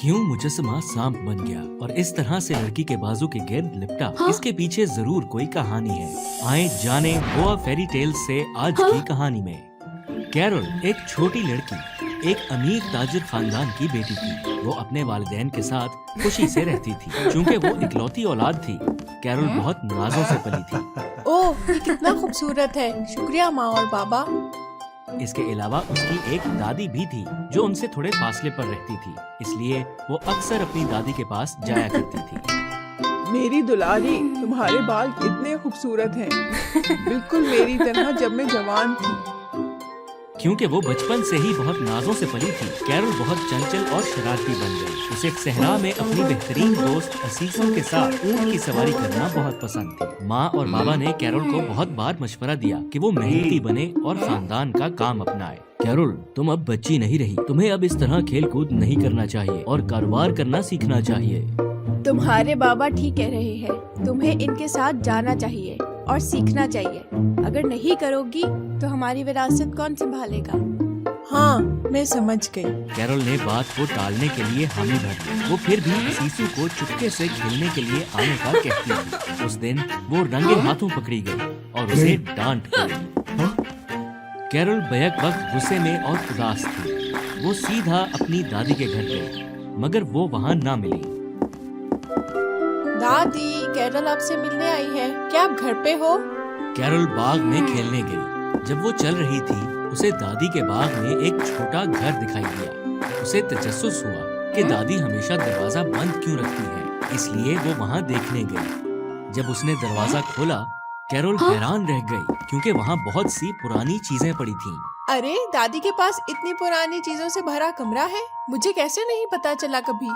क्यों मुजस्समा सांप बन गया और इस तरह से लड़की के बाजू के गिर्द लिपटा? इसके पीछे जरूर कोई कहानी है। आए जाने गोवा फेरी टेल्स से आज की कहानी में। कैरोल एक छोटी लड़की एक अमीर ताजिर खानदान की बेटी थी। वो अपने वालिदैन के साथ खुशी से रहती थी। चूँकि वो इकलौती औलाद थी, कैरोल बहुत नाजों से पली थी। ओह, ये कितना खूबसूरत है। शुक्रिया माँ और बाबा। इसके अलावा उसकी एक दादी भी थी जो उनसे थोड़े फासले पर रहती थी, इसलिए वो अक्सर अपनी दादी के पास जाया करती थी। मेरी दुलारी, तुम्हारे बाल कितने खूबसूरत हैं। बिल्कुल मेरी तरह जब मैं जवान थी। क्योंकि वो बचपन से ही बहुत नाजों से पली थी, कैरोल बहुत चंचल और शरारती बन गई। उसे सहरा में अपनी बेहतरीन दोस्त असीसों के साथ ऊंट की सवारी करना बहुत पसंद थी। माँ और बाबा ने कैरोल को बहुत बार मशवरा दिया कि वो मेहनती बने और खानदान का काम अपनाए। कैरोल, तुम अब बच्ची नहीं रही। तुम्हें अब इस तरह खेल कूद नहीं करना चाहिए और कारोबार करना सीखना चाहिए। तुम्हारे बाबा ठीक कह रहे हैं। तुम्हें इनके साथ जाना चाहिए और सीखना चाहिए। अगर नहीं करोगी तो हमारी विरासत कौन संभालेगा? हाँ, मैं समझ गई। कैरोल ने बात को टालने के लिए हामी भर दी। वो फिर भी सीसू को चुपके से खेलने के लिए आने का कहती थी। उस दिन वो रंगे हाथों पकड़ी गई और उसे डांट पड़ी। कैरोल बैक वक्त गुस्से में और उदास थी। वो सीधा अपनी दादी के घर गई, मगर वो वहाँ ना मिली। दादी, कैरोल आपसे मिलने आई है। क्या आप घर पे हो? कैरोल बाग में खेलने गई। जब वो चल रही थी, उसे दादी के बाग में एक छोटा घर दिखाई दिया। उसे तजस्सुस हुआ कि दादी हमेशा दरवाजा बंद क्यों रखती है, इसलिए वो वहाँ देखने गई। जब उसने दरवाजा खोला, कैरोल हैरान रह गई क्योंकि वहाँ बहुत सी पुरानी चीजें पड़ी थीं। अरे, दादी के पास इतनी पुरानी चीजों से भरा कमरा है। मुझे कैसे नहीं पता चला कभी।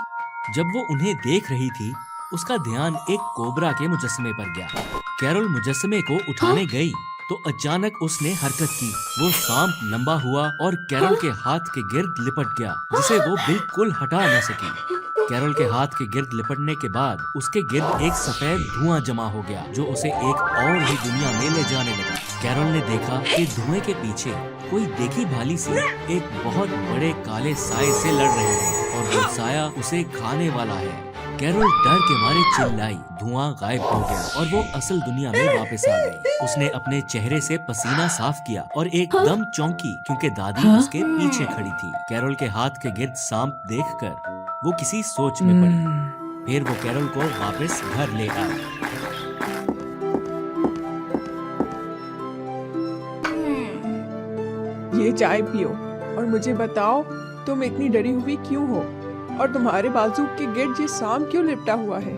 जब वो उन्हें देख रही थी, उसका ध्यान एक कोबरा के मुजस्समे पर गया। कैरोल मुजस्समे को उठाने गई तो अचानक उसने हरकत की। वो सांप लंबा हुआ और कैरोल के हाथ के गिर्द लिपट गया, जिसे वो बिल्कुल हटा न सकी। कैरोल के हाथ के गिर्द लिपटने के बाद उसके गिर्द एक सफेद धुआं जमा हो गया, जो उसे एक और ही दुनिया में ले जाने लगा। कैरोल ने देखा कि धुएं के पीछे कोई देखी भाली सी एक बहुत बड़े काले साए से लड़ रहे हैं और वो साया उसे खाने वाला है। कैरोल डर के मारे चिल्लाई। धुआं गायब हो गया और वो असल दुनिया में वापस आ गई। उसने अपने चेहरे से पसीना साफ किया और एकदम चौंकी क्योंकि दादी उसके पीछे खड़ी थी। कैरोल के हाथ के गिर्द सांप देखकर वो किसी सोच में पड़ी। फिर वो कैरोल को वापस घर ले आई। ये चाय पियो और मुझे बताओ, तुम इतनी डरी हुई क्यों हो और तुम्हारे बाजू के गिर्द ये सांप क्यों लिपटा हुआ है?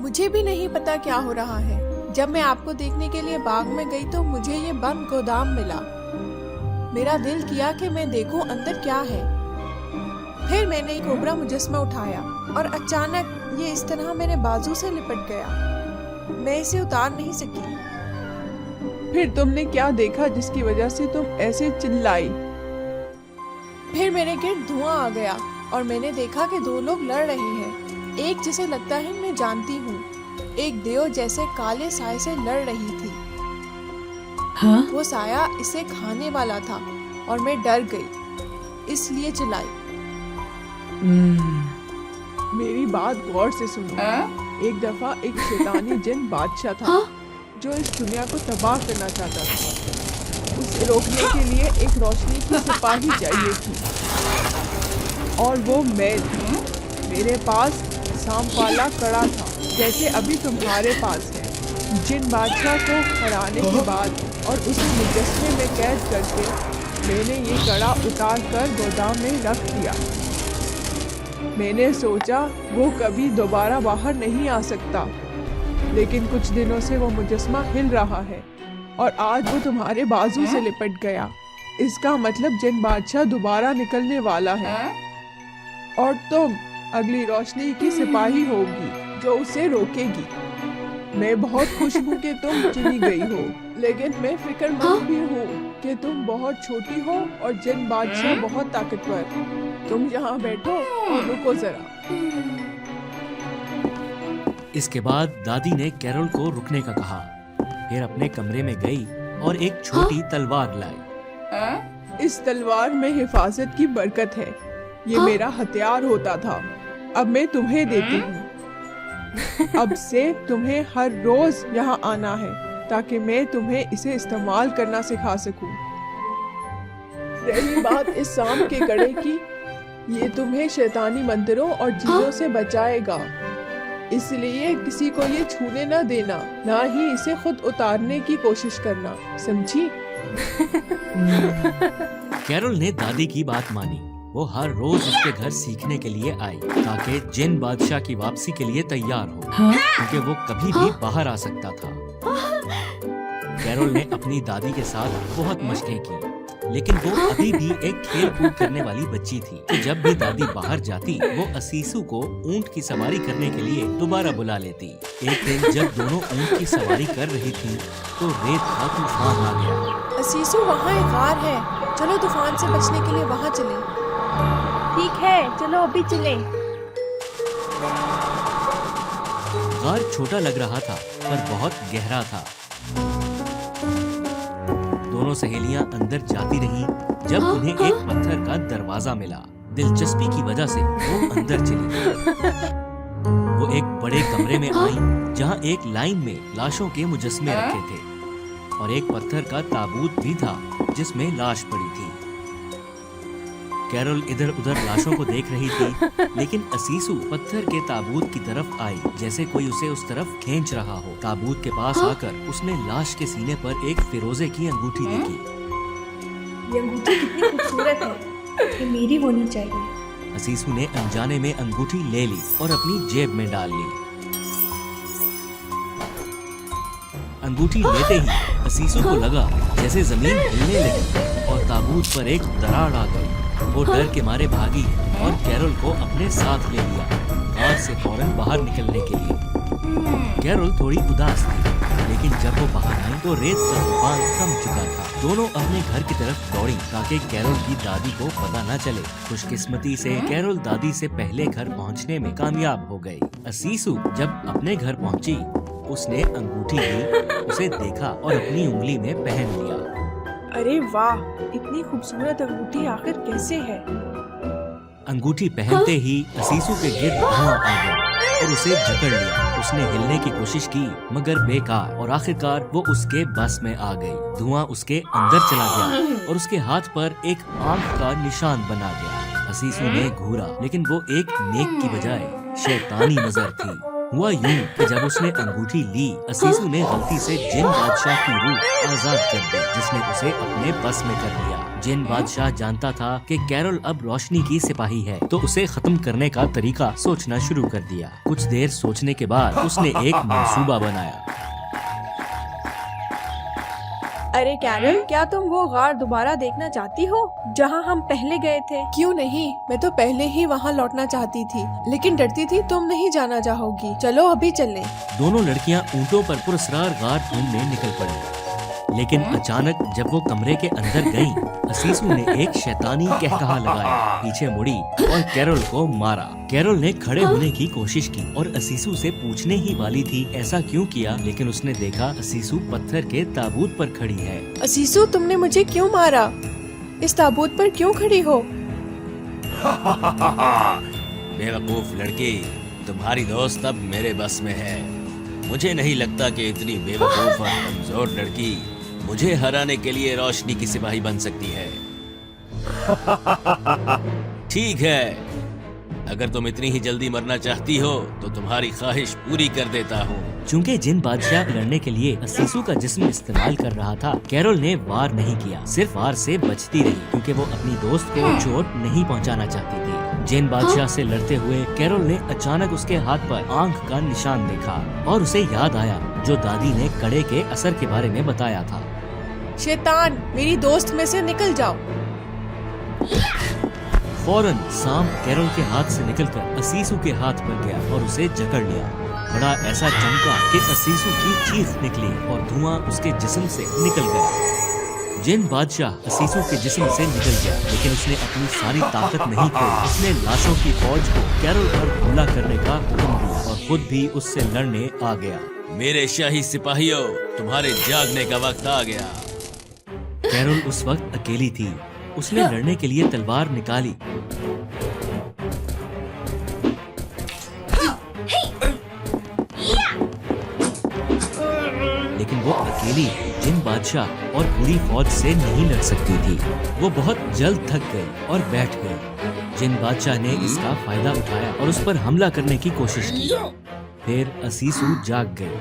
मुझे भी नहीं पता क्या हो रहा है। जब मैं आपको देखने के लिए बाग में गई तो मुझे ये बंद गोदाम मिला। मेरा दिल किया कि मैं देखूं अंदर क्या है। फिर मैंने एक कोबरा मुजस्समा उठाया और अचानक ये इस तरह मेरे बाजू से लिपट गया। मैं इसे उतार नहीं सकी। फिर तुमने क्या देखा जिसकी वजह से तुम ऐसे चिल्लाई? फिर मेरे गिर्द धुआं आ गया और मैंने देखा कि दो लोग लड़ रहे हैं। एक जिसे लगता है मैं जानती हूँ, एक देव जैसे काले साए से लड़ रही थी। हाँ? वो साया इसे खाने वाला था और मैं डर गई, इसलिए चिल्लाई। मेरी बात गौर से सुनो। एक दफा एक शैतानी जिन बादशाह था जो इस दुनिया को तबाह करना चाहता था। उसे रोकने के लिए एक रोशनी की सिपाही चाहिए थी और वो मैं थी। मेरे पास सांप वाला कड़ा था, जैसे अभी तुम्हारे पास है। जिन बादशाह को हराने के बाद और उसे मुजस्समे में कैद करके मैंने ये कड़ा उतार कर गोदाम में रख दिया। मैंने सोचा वो कभी दोबारा बाहर नहीं आ सकता, लेकिन कुछ दिनों से वो मुजस्समा हिल रहा है और आज वो तुम्हारे बाजू से लिपट गया। इसका मतलब जिन बादशाह दोबारा निकलने वाला है और तुम अगली रोशनी की सिपाही होगी जो उसे रोकेगी। मैं बहुत खुश हूँ कि तुम चुनी गई हो, लेकिन मैं फिक्रमंद भी हूँ कि तुम बहुत छोटी हो और जिन बादशाह बहुत ताकतवर। तुम यहाँ बैठो और रुको जरा। इसके बाद दादी ने कैरोल को रुकने का कहा। फिर अपने कमरे में गई और एक छोटी तलवार लाई। इस तलवार में हिफाजत की बरकत है। ये मेरा हथियार होता था। अब मैं तुम्हें देती हूँ। अब से तुम्हें हर रोज यहाँ आना है ताकि मैं तुम्हें इसे इस्तेमाल करना सिखा सकूं। रही बात इस सांप के कड़े की, ये तुम्हें शैतानी मंत्रों और चीजों से बचाएगा, इसलिए किसी को ये छूने न देना, ना ही इसे खुद उतारने की कोशिश करना, समझी? कैरोल ने दादी की बात मानी। वो हर रोज उसके घर सीखने के लिए आई ताकि जिन बादशाह की वापसी के लिए तैयार हो, क्योंकि वो कभी भी बाहर आ सकता था। कैरोल ने अपनी दादी के साथ बहुत मशकें की, लेकिन वो अभी भी एक खेल कूद करने वाली बच्ची थी। तो जब भी दादी बाहर जाती, वो असीसू को ऊंट की सवारी करने के लिए दोबारा बुला लेती। एक दिन जब दोनों ऊंट की सवारी कर रही थी, तो रेत का तूफान आ गया। असीसू, वहाँ एक गार है, चलो तूफान से बचने के लिए वहाँ चलें। ठीक है, चलो अभी चलें। गार छोटा लग रहा था पर बहुत गहरा था। दोनों सहेलियां अंदर जाती रहीं जब उन्हें एक पत्थर का दरवाजा मिला। दिलचस्पी की वजह से वो अंदर चली। वो एक बड़े कमरे में आई जहां एक लाइन में लाशों के मुजस्मे रखे थे और एक पत्थर का ताबूत भी था जिसमें लाश पड़ी थी। कैरोल इधर उधर लाशों को देख रही थी, लेकिन असीसू पत्थर के ताबूत की तरफ आई जैसे कोई उसे उस तरफ खींच रहा हो। ताबूत के पास आकर उसने लाश के सीने पर एक फिरोजे की अंगूठी देखी। ये अंगूठी कितनी खूबसूरत है, ये मेरी होनी चाहिए। असीसू ने अनजाने में अंगूठी ले ली और अपनी जेब में डाल ली। अंगूठी लेते ही असीसू को लगा जैसे जमीन हिलने लगी और ताबूत पर एक दरार आ गई। वो डर के मारे भागी और कैरोल को अपने साथ ले लिया, कार से फौरन बाहर निकलने के लिए। कैरोल थोड़ी उदास थी, लेकिन जब वो बाहर आई तो रेत का तूफान थम चुका था। दोनों अपने घर की तरफ दौड़ी ताकि कैरोल की दादी को पता न चले। खुशकिस्मती से कैरोल दादी से पहले घर पहुंचने में कामयाब हो गई। असीसू जब अपने घर पहुंची, उसने अंगूठी ली, उसे देखा और अपनी उंगली में पहन लिया। अरे वाह, इतनी खूबसूरत अंगूठी आखिर कैसे है? अंगूठी पहनते ही असीसू के गिर्द धुआं आ गया और उसे जकड़ लिया। उसने हिलने की कोशिश की मगर बेकार, और आखिरकार वो उसके बस में आ गई। धुआं उसके अंदर चला गया और उसके हाथ पर एक आंख का निशान बना गया। असीसू ने घूरा, लेकिन वो एक नेक की बजाय शैतानी नजर थी। हुआ यूं कि जब उसने अंगूठी ली, असीसू ने गलती से जिन बादशाह की रूह आजाद कर दी, जिसने उसे अपने बस में कर लिया। जिन बादशाह जानता था कि कैरोल अब रोशनी की सिपाही है, तो उसे खत्म करने का तरीका सोचना शुरू कर दिया। कुछ देर सोचने के बाद उसने एक मंसूबा बनाया। अरे कैरल, क्या तुम वो गार दोबारा देखना चाहती हो जहाँ हम पहले गए थे? क्यों नहीं, मैं तो पहले ही वहाँ लौटना चाहती थी, लेकिन डरती थी तुम नहीं जाना चाहोगी। चलो अभी चलें। दोनों लड़कियाँ ऊँटों पर पुरस्कार गार ढूंढने निकल पड़ी, लेकिन अचानक जब वो कमरे के अंदर गईं, असीसू ने एक शैतानी कहकहा लगाया, पीछे मुड़ी और कैरोल को मारा। कैरोल ने खड़े होने की कोशिश की और असीसू से पूछने ही वाली थी ऐसा क्यों किया, लेकिन उसने देखा असीसू पत्थर के ताबूत पर खड़ी है। असीसू, तुमने मुझे क्यों मारा? इस ताबूत पर क्यों खड़ी हो? बेवकूफ लड़की, तुम्हारी दोस्त अब मेरे बस में है। मुझे नहीं लगता कि इतनी बेवकूफ और कमजोर लड़की मुझे हराने के लिए रोशनी की सिपाही बन सकती है। ठीक है, अगर तुम इतनी ही जल्दी मरना चाहती हो तो तुम्हारी ख्वाहिश पूरी कर देता हूँ। चूंकि जिन बादशाह लड़ने के लिए असीसू का जिस्म इस्तेमाल कर रहा था, कैरोल ने वार नहीं किया, सिर्फ वार से बचती रही, क्योंकि वो अपनी दोस्त को चोट नहीं पहुंचाना चाहती थी। जिन बादशाह से लड़ते हुए कैरोल ने अचानक उसके हाथ पर आंख का निशान देखा और उसे याद आया जो दादी ने कड़े के असर के बारे में बताया था। शैतान, मेरी दोस्त में से निकल जाओ। फौरन सांप कैरोल के हाथ से निकलकर असीसू के हाथ पर गया और उसे जकड़ लिया। बड़ा ऐसा चमका कि असीसू की चीख निकली और धुआं उसके जिस्म से निकल गया। जिन बादशाह असीसू के जिस्म से निकल गया, लेकिन उसने अपनी सारी ताकत नहीं खोई। उसने लाशों की फौज को कैरोल पर हमला करने का हुक्म दिया और खुद भी उससे लड़ने आ गया। मेरे शाही सिपाहियों, तुम्हारे जागने का वक्त आ गया। कैरोल उस वक्त अकेली थी। उसने लड़ने के लिए तलवार निकाली, अकेली जिन बादशाह और पूरी फौज से नहीं लड़ सकती थी। वो बहुत जल्द थक गई और बैठ गई। जिन बादशाह ने इसका फायदा उठाया और उस पर हमला करने की कोशिश की। फिर असीसू जाग गई।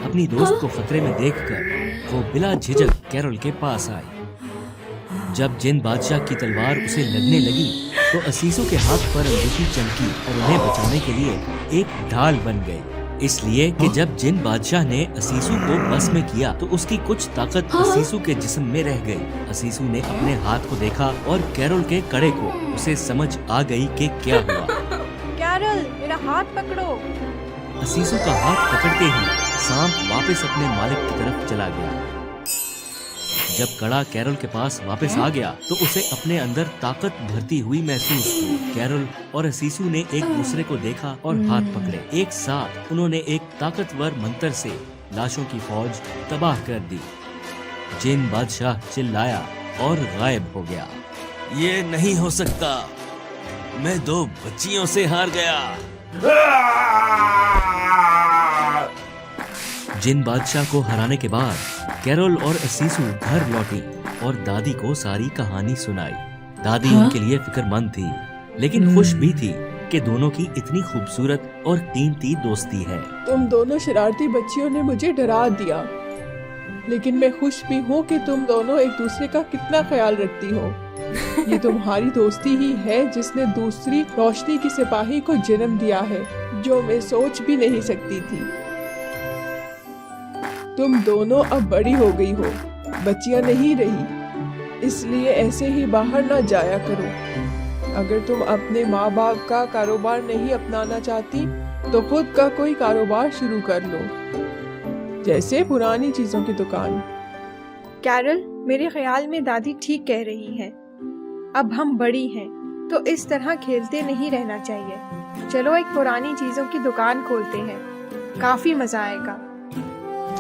अपनी दोस्त को खतरे में देखकर वो बिला झिझक कैरोल के पास आई। जब जिन बादशाह की तलवार उसे लगने लगी तो असीसू के हाथ पर अंगूठी चमकी और उन्हें बचाने के लिए एक ढाल बन गई। इसलिए कि जब जिन बादशाह ने असीसू को बस में किया तो उसकी कुछ ताकत असीसू के जिस्म में रह गई। असीसू ने अपने हाथ को देखा और कैरोल के कड़े को। उसे समझ आ गई कि क्या हुआ। कैरल, मेरा हाथ पकड़ो। असीसू का हाथ पकड़ते ही सांप वापस अपने मालिक की तरफ चला गया। जब कड़ा कैरोल के पास वापस आ गया तो उसे अपने अंदर ताकत भरती हुई महसूस हुई। कैरोल और असीसू ने एक दूसरे को देखा और हाथ पकड़े। एक साथ उन्होंने एक ताकतवर मंत्र से लाशों की फौज तबाह कर दी। जिन बादशाह चिल्लाया और गायब हो गया। ये नहीं हो सकता, मैं 2 बच्चियों से हार गया। जिन बादशाह को हराने के बाद कैरोल और असीसू घर लौटी और दादी को सारी कहानी सुनाई। दादी उनके लिए फिक्रमंद थी लेकिन खुश भी थी कि दोनों की इतनी खूबसूरत और कीमती दोस्ती है। तुम दोनों शरारती बच्चियों ने मुझे डरा दिया, लेकिन मैं खुश भी हूँ कि तुम दोनों एक दूसरे का कितना ख्याल रखती हो। ये तुम्हारी दोस्ती ही है जिसने दूसरी रोशनी की सिपाही को जन्म दिया है, जो मैं सोच भी नहीं सकती थी। तुम दोनों अब बड़ी हो गई हो, बच्चियां नहीं रही, इसलिए ऐसे ही बाहर ना जाया करो। अगर तुम अपने माँ बाप का कारोबार नहीं अपनाना चाहती तो खुद का कोई कारोबार शुरू कर लो, जैसे पुरानी चीजों की दुकान। कैरल, मेरे ख्याल में दादी ठीक कह रही है। अब हम बड़ी हैं तो इस तरह खेलते नहीं रहना चाहिए। चलो एक पुरानी चीजों की दुकान खोलते हैं, काफी मजा आएगा।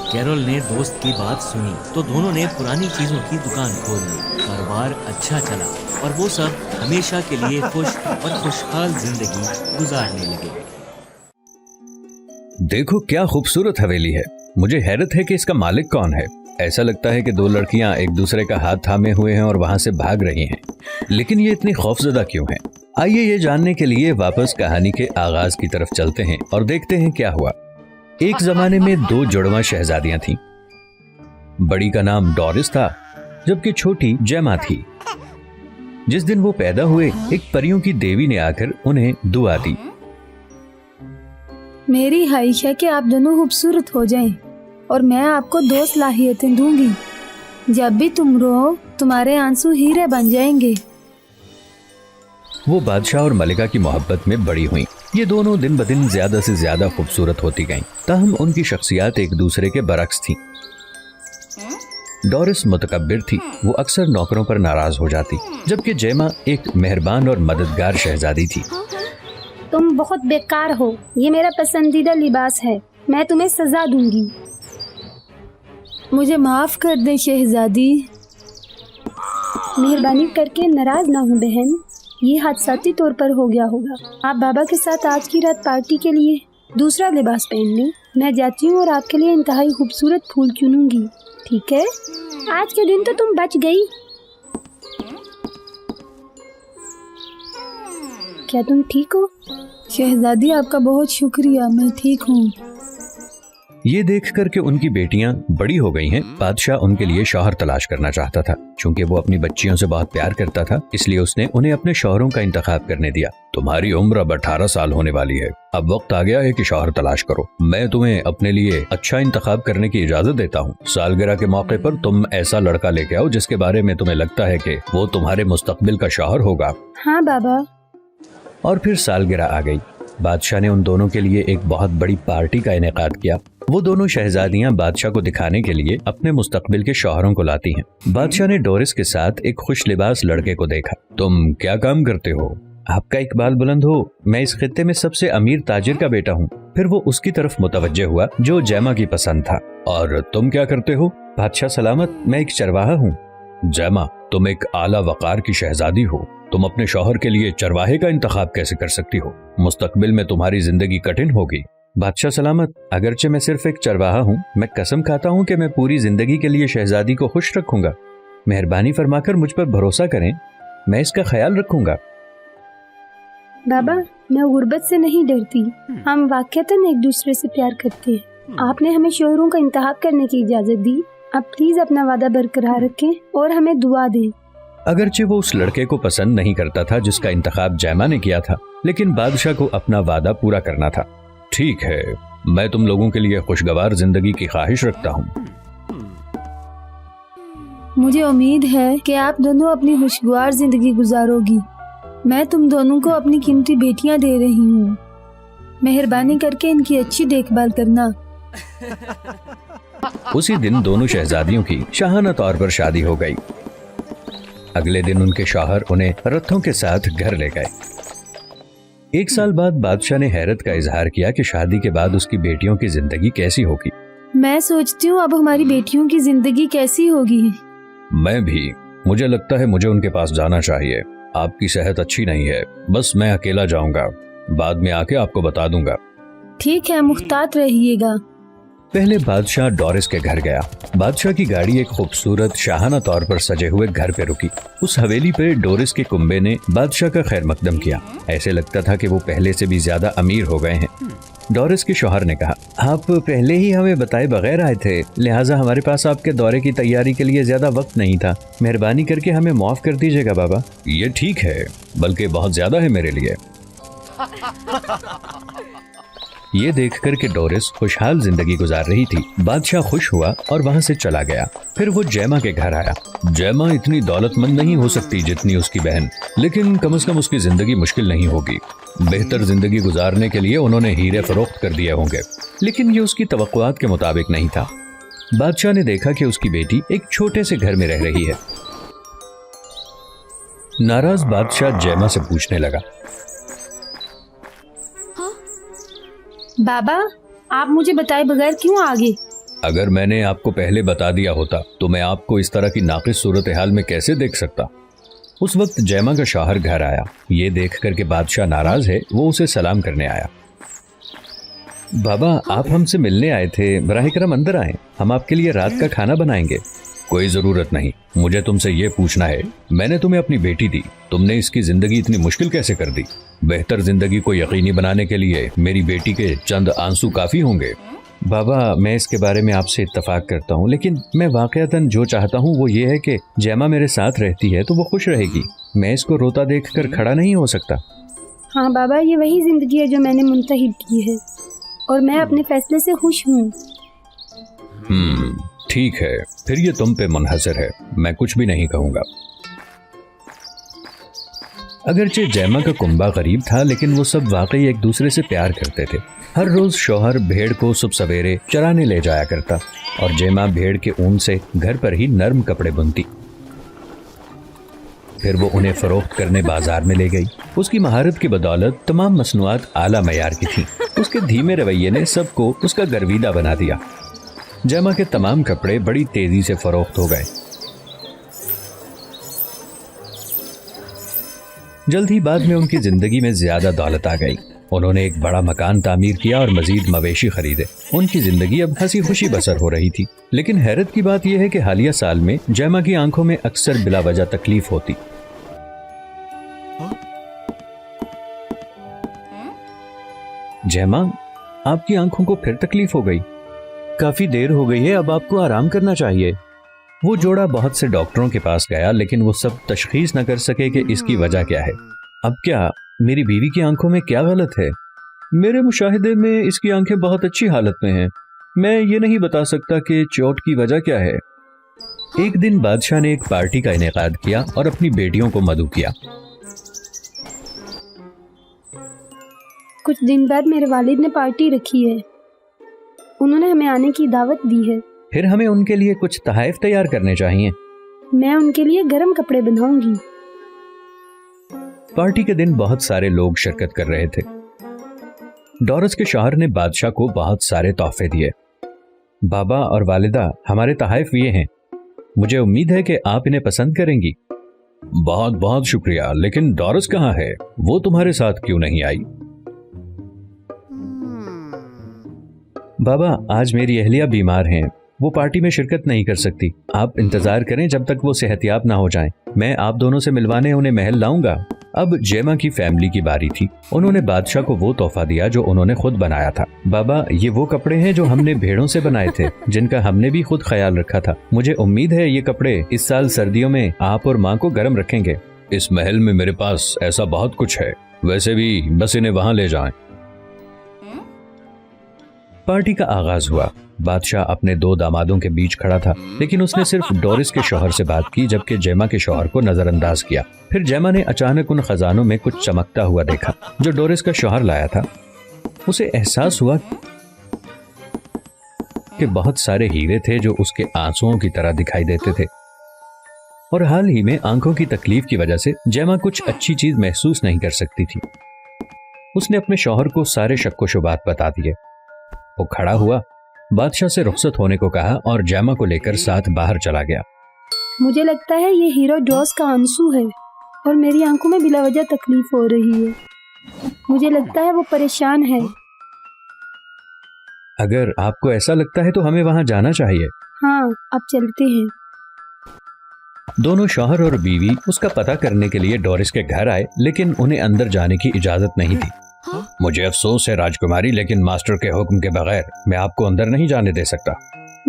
कैरोल ने दोस्त की बात सुनी तो दोनों ने पुरानी चीजों की दुकान खोल ली। कारोबार अच्छा चला और वो सब हमेशा के लिए खुश और खुशहाल जिंदगी गुजारने लगे। देखो क्या खूबसूरत हवेली है। मुझे हैरत है कि इसका मालिक कौन है। ऐसा लगता है कि 2 लड़कियां एक दूसरे का हाथ थामे हुए हैं और वहां से भाग रही हैं। लेकिन ये इतनी खौफजदा क्यों है? आइए ये जानने के लिए वापस कहानी के आगाज की तरफ चलते हैं और देखते हैं क्या हुआ। एक जमाने में 2 जुड़वा शहजादियां थीं। बड़ी का नाम डोरिस था, जबकि छोटी जेमा थी। जिस दिन वो पैदा हुए, एक परियों की देवी ने आकर उन्हें दुआ दी। मेरी ख्वाहिश है कि आप दोनों खूबसूरत हो जाएं और मैं आपको 2 सलाहियतें दूंगी। जब भी तुम रो, तुम्हारे आंसू हीरे बन जाएंगे। वो बादशाह और मलिका की मोहब्बत में बड़ी हुई। ये दोनों दिन ब दिन ज्यादा से ज्यादा खूबसूरत होती गईं। ताहम उनकी शख्सियत एक दूसरे के बरक्स थी। डोरिस मुतकब्बिर थी, वो अक्सर नौकरों पर नाराज हो जाती, जबकि जेमा एक मेहरबान और मददगार शहजादी थी। तुम बहुत बेकार हो, ये मेरा पसंदीदा लिबास है, मैं तुम्हें सजा दूंगी। मुझे माफ कर दे शहजादी। मेहरबानी करके नाराज ना हो बहन, ये हादसाती तौर पर हो गया होगा। आप बाबा के साथ आज की रात पार्टी के लिए दूसरा लिबास पहन लें। मैं जाती हूँ और आपके लिए इंतहाई खूबसूरत फूल चुनूंगी, ठीक है? आज के दिन तो तुम बच गई। क्या तुम ठीक हो? शहजादी आपका बहुत शुक्रिया, मैं ठीक हूँ। ये देख कर के उनकी बेटियां बड़ी हो गई हैं, बादशाह उनके लिए शौहर तलाश करना चाहता था। चूंकि वो अपनी बच्चियों से बहुत प्यार करता था, इसलिए उसने उन्हें अपने शौहरों का इंतखाब करने दिया। तुम्हारी उम्र अब 18 साल होने वाली है, अब वक्त आ गया है कि शौहर तलाश करो। मैं तुम्हें अपने लिए अच्छा इंतखाब करने की इजाजत देता हूँ। सालगिरह के मौके पर तुम ऐसा लड़का लेके आओ जिसके बारे में तुम्हें लगता है कि वो तुम्हारे मुस्तकबिल का शौहर होगा। हाँ बाबा। और फिर सालगिरह आ गई। बादशाह ने उन दोनों के लिए एक बहुत बड़ी पार्टी का इनेकाद किया। वो दोनों शहजादियां बादशाह को दिखाने के लिए अपने मुस्तकबिल के शौहरों को लाती हैं। बादशाह ने डोरिस के साथ एक खुश लिबास लड़के को देखा। तुम क्या काम करते हो? आपका इकबाल बुलंद हो, मैं इस खित्ते में सबसे अमीर ताजिर का बेटा हूँ। फिर वो उसकी तरफ मुतवज्जे हुआ जो जैमा की पसंद था। और तुम क्या करते हो? बादशाह सलामत, मैं एक चरवाहा हूँ। जैमा, तुम एक आला वकार की शहजादी हो, तुम अपने शौहर के लिए चरवाहे का इंतखाब कैसे कर सकती हो? मुस्तकबिल में तुम्हारी जिंदगी कठिन होगी। बादशाह सलामत, अगरचे मैं सिर्फ एक चरवाहा हूँ, मैं कसम खाता हूँ कि मैं पूरी जिंदगी के लिए शहजादी को खुश रखूंगा। मेहरबानी फरमाकर मुझ पर भरोसा करें, मैं इसका ख्याल रखूंगा। बाबा, मैं गुर्बत से नहीं डरती, हम वाकईतन एक दूसरे से प्यार करते हैं। आपने हमें शोहरों का इंतखाब करने की इजाजत दी, अब प्लीज अपना वादा बरकरार रखें और हमें दुआ दें। अगरचे वो उस लड़के को पसंद नहीं करता था जिसका इंतखाब जैमा ने किया था, लेकिन बादशाह को अपना वादा पूरा करना था। ठीक है, मैं तुम लोगों के लिए खुशगवार जिंदगी की ख्वाहिश रखता हूँ। मुझे उम्मीद है कि आप दोनों अपनी खुशगवार जिंदगी गुजारोगी। मैं तुम दोनों को अपनी कीमती बेटियां दे रही हूँ, मेहरबानी करके इनकी अच्छी देखभाल करना। उसी दिन दोनों शहजादियों की शाहाना तौर पर शादी हो गई। अगले दिन उनके शौहर उन्हें रथों के साथ घर ले गए। एक साल बाद बादशाह ने हैरत का इजहार किया कि शादी के बाद उसकी बेटियों की जिंदगी कैसी होगी। मैं सोचती हूँ अब हमारी बेटियों की जिंदगी कैसी होगी। मैं भी, मुझे लगता है मुझे उनके पास जाना चाहिए। आपकी सेहत अच्छी नहीं है, बस मैं अकेला जाऊंगा, बाद में आके आपको बता दूंगा। ठीक है, मुख्तात रहिएगा। पहले बादशाह डोरिस के घर गया। बादशाह की गाड़ी एक खूबसूरत शाहाना तौर पर सजे हुए घर पे रुकी। उस हवेली पे डोरिस के कुंबे ने बादशाह का खैर मकदम किया। ऐसे लगता था कि वो पहले से भी ज्यादा अमीर हो गए हैं। डोरिस के शौहर ने कहा, आप पहले ही हमें बताए बगैर आए थे, लिहाजा हमारे पास आपके दौरे की तैयारी के लिए ज्यादा वक्त नहीं था। मेहरबानी करके हमें माफ कर दीजिएगा बाबा। ये ठीक है, बल्कि बहुत ज्यादा है मेरे लिए। ये देखकर कि डोरिस खुशहाल जिंदगी गुजार रही थी, बादशाह खुश हुआ और वहाँ से चला गया। फिर वो जैमा के घर आया। जैमा इतनी दौलतमंद नहीं हो सकती जितनी उसकी बहन, लेकिन कम से कम उसकी जिंदगी मुश्किल नहीं होगी। बेहतर जिंदगी गुजारने के लिए उन्होंने हीरे फरोख्त कर दिए होंगे, लेकिन ये उसकी तवक्कुआत के मुताबिक नहीं था। बादशाह ने देखा कि उसकी बेटी एक छोटे से घर में रह रही है। नाराज बादशाह जैमा से पूछने लगा, बाबा, आप मुझे बताए बगैर क्यों आ गए? अगर मैंने आपको पहले बता दिया होता तो मैं आपको इस तरह की नाकिस सूरत हाल में कैसे देख सकता। उस वक्त जैमा का शौहर घर आया। ये देख कर के बादशाह नाराज है, वो उसे सलाम करने आया। बाबा, आप हमसे मिलने आए थे, बराह करम अंदर आए, हम आपके लिए रात का खाना बनाएंगे। कोई जरूरत नहीं, मुझे तुमसे ये पूछना है, मैंने तुम्हें अपनी बेटी दी, तुमने इसकी जिंदगी इतनी मुश्किल कैसे कर दी? बेहतर जिंदगी को यकीनी बनाने के लिए मेरी बेटी के चंद आंसू काफी होंगे। बाबा, मैं इसके बारे में आपसे इत्तफाक करता हूँ, लेकिन मैं वाकईतन जो चाहता हूँ वो ये है कि जैमा मेरे साथ रहती है तो वो खुश रहेगी। मैं इसको रोता देखकर खड़ा नहीं हो सकता। हाँ बाबा, ये वही जिंदगी है जो मैंने मुंतहिब की है और मैं अपने फैसले से खुश हूँ। ठीक है, फिर ये तुम पे मुनहसर है, मैं कुछ भी नहीं कहूँगा। अगरचे जैमा का कुंबा गरीब था, लेकिन वो सब वाकई एक दूसरे से प्यार करते थे। हर रोज शौहर भेड़ को सुबह सवेरे चराने ले जाया करता और जैमा भेड़ के ऊन से घर पर ही नर्म कपड़े बुनती। फिर वो उन्हें फरोख्त करने बाजार में ले गई। उसकी महारत की बदौलत तमाम मसनूआत आला मयार की थी। उसके धीमे रवैये ने सबको उसका गर्विदा बना दिया। जैमा के तमाम कपड़े बड़ी तेजी से फरोख्त हो गए। जल्द ही बाद में उनकी जिंदगी में ज्यादा दौलत आ गई। उन्होंने एक बड़ा मकान तामीर किया और मजीद मवेशी खरीदे। उनकी जिंदगी अब हंसी खुशी बसर हो रही थी। लेकिन हैरत की बात यह है कि हालिया साल में जैमा की आंखों में अक्सर बिला वजह तकलीफ होती। जैमा, आपकी आंखों को फिर तकलीफ हो गई? काफी देर हो गई है, अब आपको आराम करना चाहिए। वो जोड़ा बहुत से डॉक्टरों के पास गया, लेकिन वो सब तशखीस न कर सके कि इसकी वजह क्या है। अब क्या मेरी बीवी की आंखों में क्या गलत है? मेरे मुशाहिदे में इसकी आंखें बहुत अच्छी हालत में हैं। मैं ये नहीं बता सकता कि चोट की वजह क्या है। एक दिन बादशाह ने एक पार्टी का इनेकाद किया और अपनी बेटियों को मदऊ किया। कुछ दिन बाद मेरे वालिद ने पार्टी रखी है, उन्होंने हमें आने की दावत दी है। फिर हमें उनके लिए कुछ तहाइफ तैयार करने चाहिए। मैं उनके लिए गर्म कपड़े बनाऊंगी। पार्टी के दिन बहुत सारे लोग शिरकत कर रहे थे। डोरिस के शौहर ने बादशाह को बहुत सारे तोहफे दिए। बाबा और वालिदा, हमारे तहाइफ ये हैं, मुझे उम्मीद है कि आप इन्हें पसंद करेंगी। बहुत बहुत शुक्रिया, लेकिन डोरिस कहाँ है? वो तुम्हारे साथ क्यों नहीं आई? बाबा, आज मेरी अहलिया बीमार हैं, वो पार्टी में शिरकत नहीं कर सकती। आप इंतजार करें जब तक वो सेहतियाब ना हो जाएं। मैं आप दोनों से मिलवाने उन्हें महल लाऊंगा। अब जेमा की फैमिली की बारी थी। उन्होंने बादशाह को वो तोहफा दिया जो उन्होंने खुद बनाया था। बाबा, ये वो कपड़े हैं जो हमने भेड़ों से बनाए थे, जिनका हमने भी खुद ख्याल रखा था। मुझे उम्मीद है ये कपड़े इस साल सर्दियों में आप और माँ को गर्म रखेंगे। इस महल में मेरे पास ऐसा बहुत कुछ है, वैसे भी बस इन्हें वहां ले जाएं। पार्टी का आगाज हुआ। बादशाह अपने दो दामादों के बीच खड़ा था, लेकिन उसने सिर्फ डोरिस के शौहर से बात की, जबकि जेमा के शौहर को नजरअंदाज किया। फिर जेमा ने अचानक उन खजानों में कुछ चमकता हुआ देखा जो डोरिस का शौहर लाया था। उसे एहसास हुआ कि बहुत सारे हीरे थे जो उसके आंसुओं की तरह दिखाई देते थे, और हाल ही में आंखों की तकलीफ की वजह से जेमा कुछ अच्छी चीज महसूस नहीं कर सकती थी। उसने अपने शौहर को सारे शक्को शुबात बता दिए। वो खड़ा हुआ, बादशाह से रुखसत होने को कहा और जेमा को लेकर साथ बाहर चला गया। मुझे लगता है ये हीरो डॉस का आंसू है और मेरी आंखों में बिला वजह तकलीफ हो रही है। मुझे लगता है वो परेशान है। अगर आपको ऐसा लगता है तो हमें वहां जाना चाहिए। हाँ, अब चलते हैं। दोनों शौहर और बीवी उसका पता करने के लिए डोरिस के घर आए, लेकिन उन्हें अंदर जाने की इजाजत नहीं थी। मुझे अफसोस है राजकुमारी, लेकिन मास्टर के हुक्म के बगैर मैं आपको अंदर नहीं जाने दे सकता।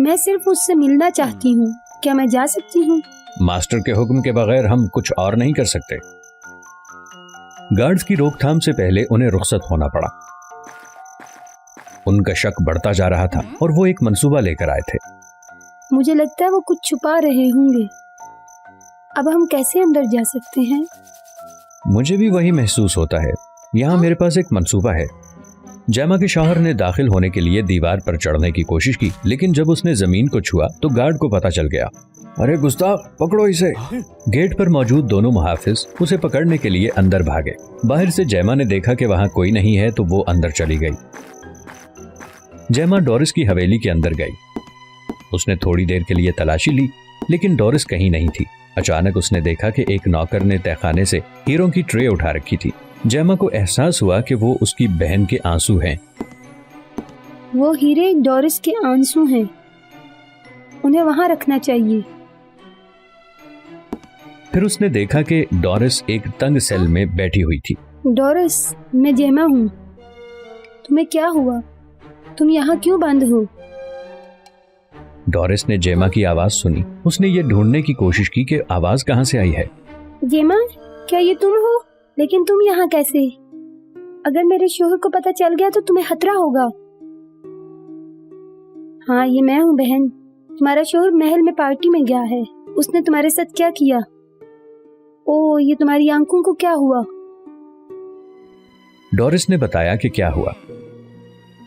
मैं सिर्फ उससे मिलना चाहती हूँ। क्या मैं जा सकती हूँ? मास्टर के हुक्म के बगैर हम कुछ और नहीं कर सकते। गार्ड्स की रोकथाम से पहले उन्हें रुखसत होना पड़ा। उनका शक बढ़ता जा रहा था और वो एक मंसूबा लेकर आए थे। मुझे लगता है वो कुछ छुपा रहे होंगे। अब हम कैसे अंदर जा सकते हैं? मुझे भी वही महसूस होता है। यहाँ मेरे पास एक मंसूबा है। जेमा के शौहर ने दाखिल होने के लिए दीवार पर चढ़ने की कोशिश की, लेकिन जब उसने जमीन को छुआ तो गार्ड को पता चल गया। अरे गुस्ताख, पकड़ो इसे। गेट पर मौजूद दोनों मुहाफिज उसे पकड़ने के लिए अंदर भागे। बाहर से जेमा ने देखा कि वहां कोई नहीं है तो वो अंदर चली गई। जेमा डोरिस की हवेली के अंदर गई। उसने थोड़ी देर के लिए तलाशी ली, लेकिन डोरिस कहीं नहीं थी। अचानक उसने देखा कि एक नौकर ने तहखाने से हीरों की ट्रे उठा रखी थी। जेमा को एहसास हुआ कि वो उसकी बहन के आंसू हैं। वो हीरे डोरिस के आंसू हैं। उन्हें वहां रखना चाहिए। फिर उसने देखा कि डोरिस एक तंग सेल में बैठी हुई थी। डोरिस, मैं जेमा हूँ। तुम्हें क्या हुआ? तुम यहाँ क्यों बंद हो? डोरिस ने जेमा की आवाज सुनी। उसने ये ढूंढने की कोशिश की कि आवाज कहाँ से आई है। जेमा, क्या ये तुम हो? लेकिन तुम यहाँ कैसे? अगर मेरे शोहर को पता चल गया तो तुम्हें खतरा होगा। हाँ, ये मैं हूँ बहन। तुम्हारा शोहर महल में पार्टी में गया है। उसने तुम्हारे साथ क्या किया? ओ, ये तुम्हारी आंखों को क्या हुआ? डोरिस ने बताया कि क्या हुआ।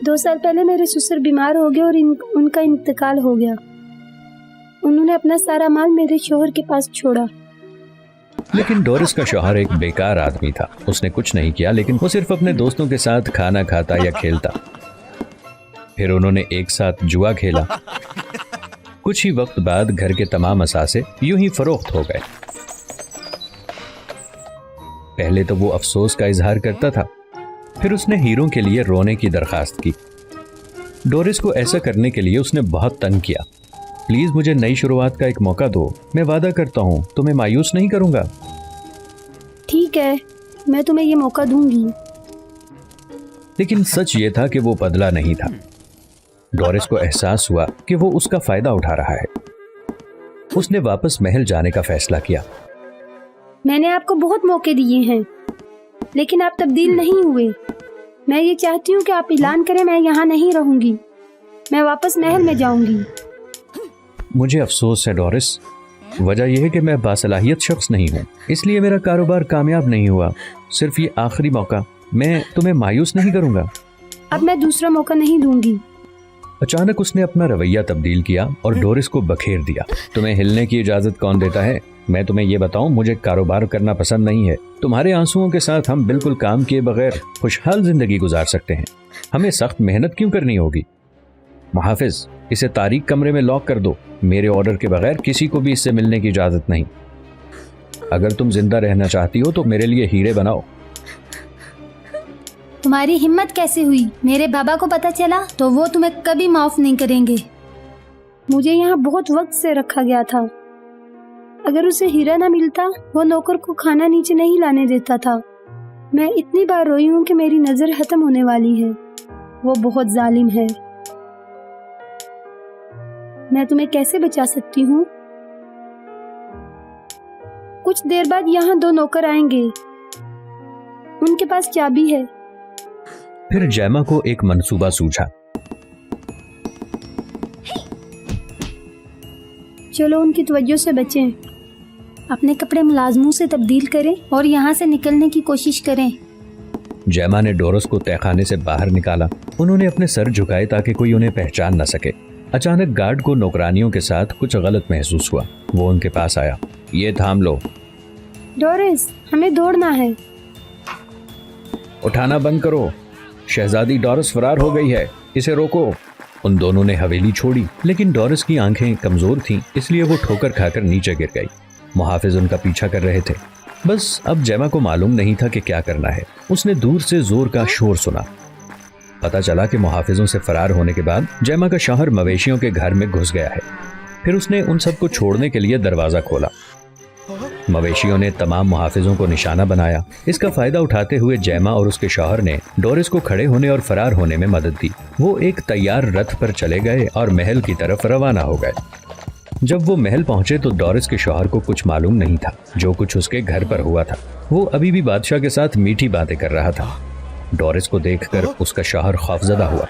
2 साल पहले मेरे ससुर बीमार हो गए और उनका इंतकाल हो गया। उन्होंने अपना सारा माल मेरे शोहर के पास छोड़ा। लेकिन डोरिस का शौहर एक बेकार आदमी था। उसने कुछ नहीं किया, लेकिन वो सिर्फ अपने दोस्तों के साथ खाना खाता या खेलता। फिर उन्होंने एक साथ जुआ खेला। कुछ ही वक्त बाद घर के तमाम असासे यूं ही फरोख्त हो गए। पहले तो वो अफसोस का इजहार करता था, फिर उसने हीरों के लिए रोने की दरखास्त की। डोरिस को ऐसा करने के लिए उसने बहुत तंग किया। प्लीज मुझे नई शुरुआत का एक मौका दो। मैं वादा करता हूँ तुम्हें मायूस नहीं करूंगा। ठीक है, मैं तुम्हें ये मौका दूंगी। लेकिन सच ये था कि वो बदला नहीं था। डोरिस को एहसास हुआ कि वो उसका फायदा उठा रहा है। उसने वापस महल जाने का फैसला किया। मैंने आपको बहुत मौके दिए हैं, लेकिन आप तब्दील नहीं हुए। मैं ये चाहती हूँ कि आप ऐलान करें मैं यहाँ नहीं रहूंगी। मैं वापस महल में जाऊंगी। मुझे अफसोस है डोरिस, वजह यह है कि मैं बासलाहियत शख्स नहीं हूँ, इसलिए मेरा कारोबार कामयाब नहीं हुआ। सिर्फ ये आखिरी मौका, मैं तुम्हें मायूस नहीं करूंगा। अब मैं दूसरा मौका नहीं दूंगी। अचानक उसने अपना रवैया तब्दील किया और डोरिस को बखेर दिया। तुम्हें हिलने की इजाजत कौन देता है? मैं तुम्हें यह बताऊं, मुझे कारोबार करना पसंद नहीं है। तुम्हारे आंसुओं के साथ हम बिल्कुल काम किए बगैर खुशहाल जिंदगी गुजार सकते हैं। हमें सख्त मेहनत क्यों करनी होगी? मुहाफिज, इसे तारीक कमरे में लॉक कर दो। मेरे ऑर्डर के बगैर किसी को भी इससे मिलने की इजाजत नहीं। अगर तुम जिंदा रहना चाहती हो तो मेरे लिए हीरे बनाओ। तुम्हारी हिम्मत कैसे हुई? मेरे बाबा को पता चला तो वो तुम्हें कभी माफ नहीं करेंगे। मुझे यहाँ बहुत वक्त से रखा गया था। अगर उसे हीरा ना मिलता, वो नौकर को खाना नीचे नहीं लाने देता था। मैं इतनी बार रोई हूँ कि मेरी नजर खत्म होने वाली है। वो बहुत जालिम है। मैं तुम्हें कैसे बचा सकती हूँ? कुछ देर बाद यहाँ 2 नौकर आएंगे। उनके पास चाबी है। फिर जैमा को एक मंसूबा सूझा। चलो उनकी तवज्जो से बचें। अपने कपड़े मुलाजमों से तब्दील करें और यहाँ से निकलने की कोशिश करें। जैमा ने डोरस को तहखाने से बाहर निकाला। उन्होंने अपने सर झुकाए ताकि कोई उन्हें पहचान न सके। अचानक गार्ड को नौकरानियों के साथ कुछ गलत महसूस हुआ। वो उनके पास आया। ये थाम लो। डोरिस, हमें दौड़ना है। उठाना बंद करो। शहजादी डोरिस फरार हो गई है, इसे रोको। उन दोनों ने हवेली छोड़ी, लेकिन डोरिस की आंखें कमजोर थीं, इसलिए वो ठोकर खाकर नीचे गिर गई। मुहाफिज उनका पीछा कर रहे थे। बस अब जैमा को मालूम नहीं था कि क्या करना है। उसने दूर से जोर का शोर सुना। पता चला कि मुहाफिजों से फरार होने के बाद जैमा का शौहर मवेशियों के घर में घुस गया है। फिर उसने उन सबको छोड़ने के लिए दरवाजा खोला। मवेशियों ने तमाम मुहाफिजों को निशाना बनाया। इसका फायदा उठाते हुए जैमा और उसके शौहर ने डोरिस को खड़े होने और फरार होने में मदद दी। वो एक तैयार रथ पर चले गए और महल की तरफ रवाना हो गए। जब वो महल पहुंचे तो डोरिस के शौहर को कुछ मालूम नहीं था जो कुछ उसके घर पर हुआ था। वो अभी भी बादशाह के साथ मीठी बातें कर रहा था। डोरिस को देखकर उसका शौहर खौफजदा हुआ।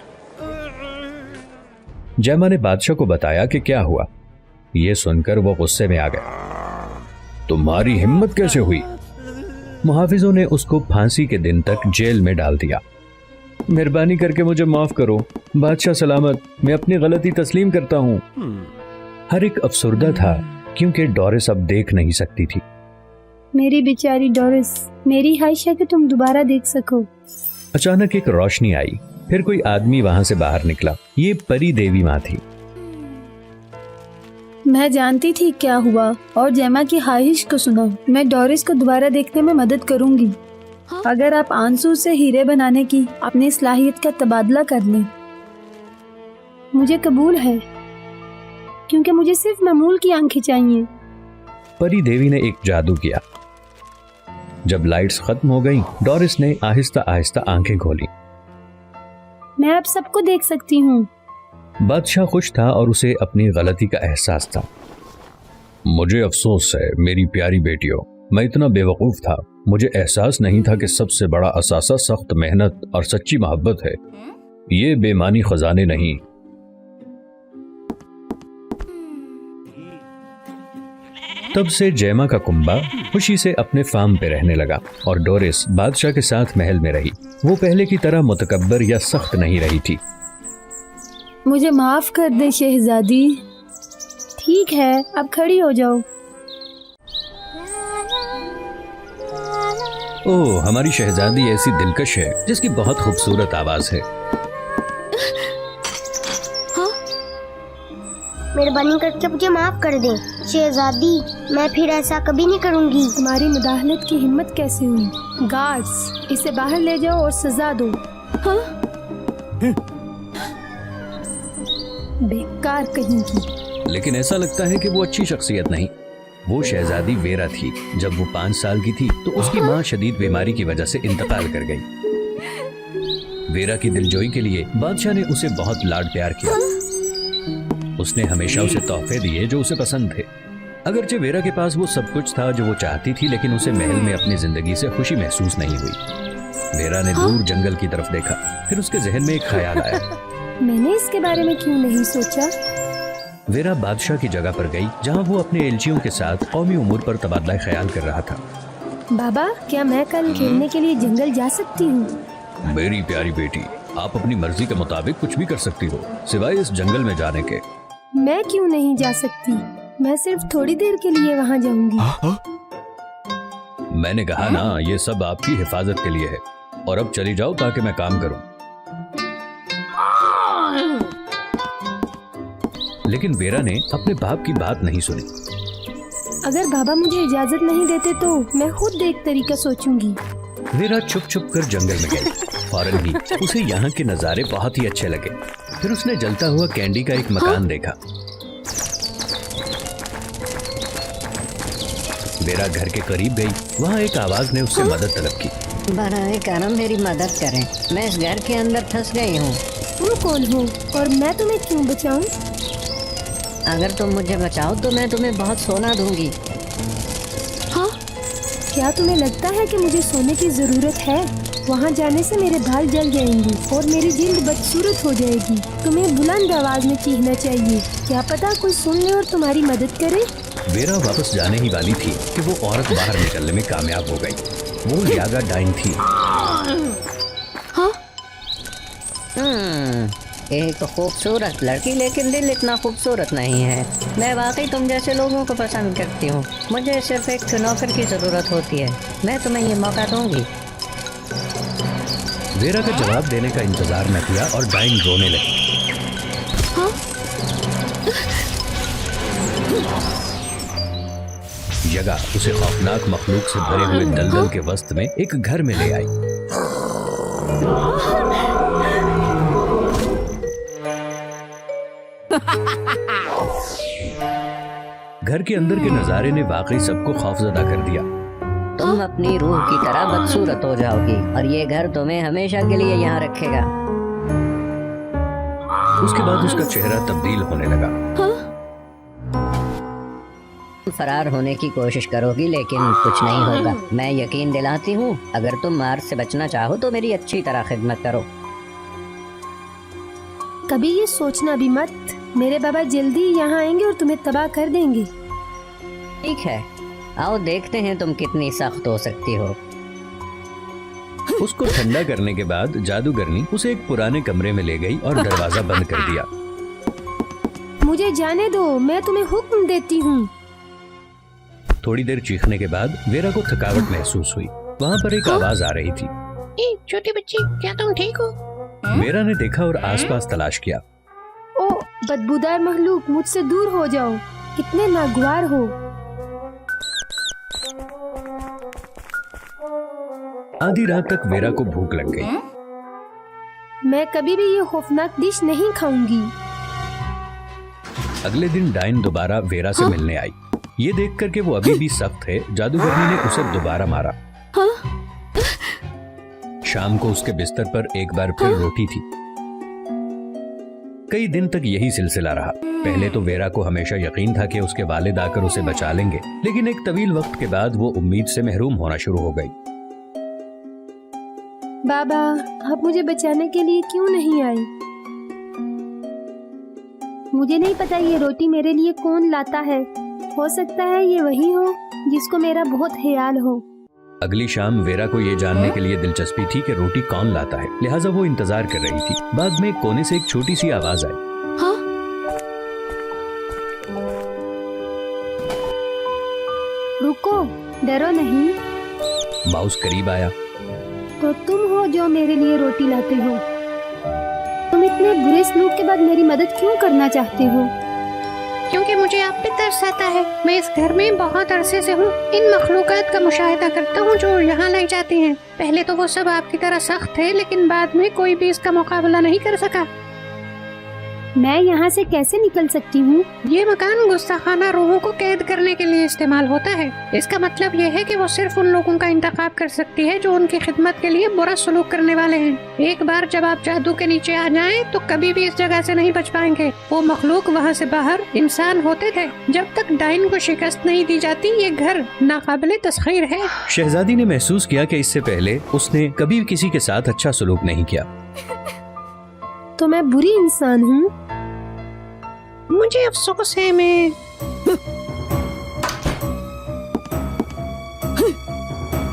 जैमा ने बादशाह को बताया कि क्या हुआ। ये सुनकर वो गुस्से में आ गया। तुम्हारी हिम्मत कैसे हुई? मुहाफिजों ने उसको फांसी के दिन तक जेल में डाल दिया। मेहरबानी करके मुझे माफ करो बादशाह सलामत, मैं अपनी गलती तस्लीम करता हूँ। हर एक अफसुर्दा था क्योंकि डोरिस अब देख नहीं सकती थी। मेरी बेचारी डोरिस, मेरी ख्वाहिश है कि तुम दोबारा देख सको। अचानक एक रोशनी आई। फिर कोई आदमी वहां से बाहर निकला। ये परी देवी माँ थी। मैं जानती थी क्या हुआ और जैमा की ख्वाहिश को सुना। मैं डोरिस को दोबारा देखने में मदद करूंगी अगर आप आंसू से हीरे बनाने की अपनी सलाहियत का तबादला कर लें। मुझे कबूल है, क्योंकि मुझे सिर्फ मामूल की आंखें चाहिए। परी देवी ने एक जादू किया। जब लाइट्स खत्म हो गईं, डोरिस ने आहिस्ता आहिस्ता आंखें खोली। मैं अब सबको देख सकती हूँ। बादशाह खुश था और उसे अपनी गलती का एहसास था। मुझे अफसोस है मेरी प्यारी बेटियों, मैं इतना बेवकूफ था। मुझे एहसास नहीं था कि सबसे बड़ा असासा सख्त मेहनत और सच्ची मोहब्बत है, ये बेमानी खजाने नहीं। तब से जैमा का कुंबा खुशी से अपने फार्म पे रहने लगा और डोरिस बादशाह के साथ महल में रही। वो पहले की तरह मुतकब्बर या सख्त नहीं रही थी। मुझे माफ कर दे शहजादी। ठीक है, अब खड़ी हो जाओ। ओह, हमारी शहजादी ऐसी दिलकश है जिसकी बहुत खूबसूरत आवाज है। मेहरबानी करके मुझे माफ कर दे शहजादी, मैं फिर ऐसा कभी नहीं करूंगी। तुम्हारी मुदाहलत की हिम्मत कैसे हुई? गार्ड्स, इसे बाहर ले जाओ और सजा दो। बेकार कहीं की। लेकिन ऐसा लगता है कि वो अच्छी शख्सियत नहीं। वो शहजादी वेरा थी। जब वो 5 साल की थी तो उसकी माँ शदीद बीमारी की वजह से इंतकाल कर गई। वेरा की दिलजोई के लिए बादशाह ने उसे बहुत लाड प्यार किया। उसने हमेशा उसे तोहफे दिए जो उसे पसंद थे। अगरचे वेरा के पास वो सब कुछ था जो वो चाहती थी, लेकिन उसे महल में अपनी जिंदगी से खुशी महसूस नहीं हुई। वेरा ने दूर जंगल की तरफ देखा। फिर उसके जहन में एक ख्याल आया। मैंने इसके बारे में क्यों नहीं सोचा? वेरा बादशाह की जगह पर गई जहां वो अपने एलचियों के साथ कौमी उमूर पर तबादला ख्याल कर रहा था। बाबा, क्या मैं कल खेलने के लिए जंगल जा सकती हूँ? मेरी प्यारी बेटी, आप अपनी मर्जी के मुताबिक कुछ भी कर सकती हो सिवाय इस जंगल में जाने के। मैं क्यों नहीं जा सकती? मैं सिर्फ थोड़ी देर के लिए वहाँ जाऊंगी। मैंने कहा ना, ये सब आपकी हिफाजत के लिए है। और अब चली जाओ ताकि मैं काम करूं। लेकिन वेरा ने अपने बाप की बात नहीं सुनी। अगर बाबा मुझे इजाजत नहीं देते तो मैं खुद एक तरीका सोचूंगी। वेरा छुप छुप कर जंगल में गई। फौरन ही उसे यहाँ के नज़ारे बहुत ही अच्छे लगे। फिर उसने जलता हुआ कैंडी का एक मकान देखा। वेरा घर के करीब गई। वहाँ एक आवाज ने उससे मदद तलब की। बराए करम मेरी मदद करें, मैं इस घर के अंदर फंस गई हूँ। तुम कौन हो और मैं तुम्हें क्यों बचाऊं? अगर तुम मुझे बचाओ तो मैं तुम्हें बहुत सोना दूंगी। हाँ? क्या तुम्हें लगता है कि मुझे सोने की जरूरत है? वहाँ जाने से मेरे बाल जल जाएंगे और मेरी जिल्द बदसूरत हो जाएगी। तुम्हें बुलंद आवाज में चीखना चाहिए, क्या पता कोई सुन ले और तुम्हारी मदद करे। वेरा वापस जाने ही वाली थी कि वो औरत बाहर निकलने में कामयाब हो गई। वो यागा डाइन थी। हाँ? एक खूबसूरत लड़की, लेकिन दिल इतना खूबसूरत नहीं है। मैं वाकई तुम जैसे लोगों को पसंद करती हूँ। मुझे सिर्फ एक नौकर की जरूरत होती है। मैं तुम्हें ये मौका दूंगी। वेरा का जवाब देने का इंतजार न किया और डाइन रोने लगी। हाँ? जगह उसे खौफनाक मखलूक से भरे हुए दलदल के वस्त में एक घर में ले आई। घर के अंदर के नजारे ने वाकई सबको खौफजदा कर दिया। तुम अपनी रूह की तरह बदसूरत हो जाओगी और ये घर तुम्हें हमेशा के लिए यहाँ रखेगा। उसके बाद उसका चेहरा तब्दील होने लगा। फरार होने की कोशिश करोगी लेकिन कुछ नहीं होगा। मैं यकीन दिलाती हूँ, अगर तुम मार से बचना चाहो तो मेरी अच्छी तरह खिदमत करो। कभी ये सोचना भी मत, मेरे बाबा जल्दी यहाँ आएंगे और तुम्हें तबाह कर देंगे। ठीक है, आओ देखते हैं तुम कितनी सख्त हो सकती हो। उसको ठंडा करने के बाद जादूगरनी उसे एक पुराने कमरे में ले गई और दरवाजा बंद कर दिया। मुझे जाने दो, मैं तुम्हें हुक्म देती हूँ। थोड़ी देर चीखने के बाद वेरा को थकावट महसूस हुई। वहाँ पर एक आवाज आ रही थी। छोटी बच्ची, क्या तुम ठीक हो? वेरा ने देखा और आसपास तलाश किया। ओ बदबूदार मखलूक, मुझसे दूर हो जाओ, कितने नागवार हो। आधी रात तक वेरा को भूख लग गई। मैं कभी भी ये खौफनाक डिश नहीं खाऊंगी। अगले दिन डाइन दोबारा वेरा से मिलने आई। ये देखकर कि वो अभी भी सख्त है, जादूगरनी ने उसे दोबारा मारा। शाम को उसके बिस्तर पर एक बार फिर रोटी थी। कई दिन तक यही सिलसिला रहा। पहले तो वेरा को हमेशा यकीन था कि उसके वालिद आकर उसे बचा लेंगे, लेकिन एक तवील वक्त के बाद वो उम्मीद से महरूम होना शुरू हो गई। बाबा, आप मुझे बचाने के लिए क्यों नहीं आए? मुझे नहीं पता ये रोटी मेरे लिए कौन लाता है। हो सकता है ये वही हो जिसको मेरा बहुत ख्याल हो। अगली शाम वेरा को ये जानने के लिए दिलचस्पी थी कि रोटी कौन लाता है, लिहाजा वो इंतजार कर रही थी। बाद में एक कोने से एक छोटी सी आवाज आई। हाँ? रुको, डरो नहीं। माउस करीब आया। तो तुम हो जो मेरे लिए रोटी लाते हो। तुम इतने बुरे सलूक के बाद मेरी मदद क्यों करना चाहते हो? क्योंकि मुझे आप पे तरस आता है। मैं इस घर में बहुत अरसे से हूँ। इन मखलूकात का मुशाहिदा करता हूँ जो यहाँ लाई जाती हैं। पहले तो वो सब आपकी तरह सख्त थे, लेकिन बाद में कोई भी इसका मुकाबला नहीं कर सका। मैं यहाँ से कैसे निकल सकती हूँ? ये मकान गुस्ताखाना रूहों को कैद करने के लिए इस्तेमाल होता है। इसका मतलब ये है कि वो सिर्फ उन लोगों का इंतखाब कर सकती है जो उनकी खिदमत के लिए बुरा सलूक करने वाले हैं। एक बार जब आप जादू के नीचे आ जाएं, तो कभी भी इस जगह से नहीं बच पाएंगे। वो मखलूक वहाँ से बाहर इंसान होते थे। जब तक डाइन को शिकस्त नहीं दी जाती, ये घर नाकाबिले तस्खीर है। शहजादी ने महसूस किया कि इससे पहले उसने कभी किसी के साथ अच्छा सलूक नहीं किया। तो मैं बुरी इंसान हूँ? मुझे अफसोस है। मैं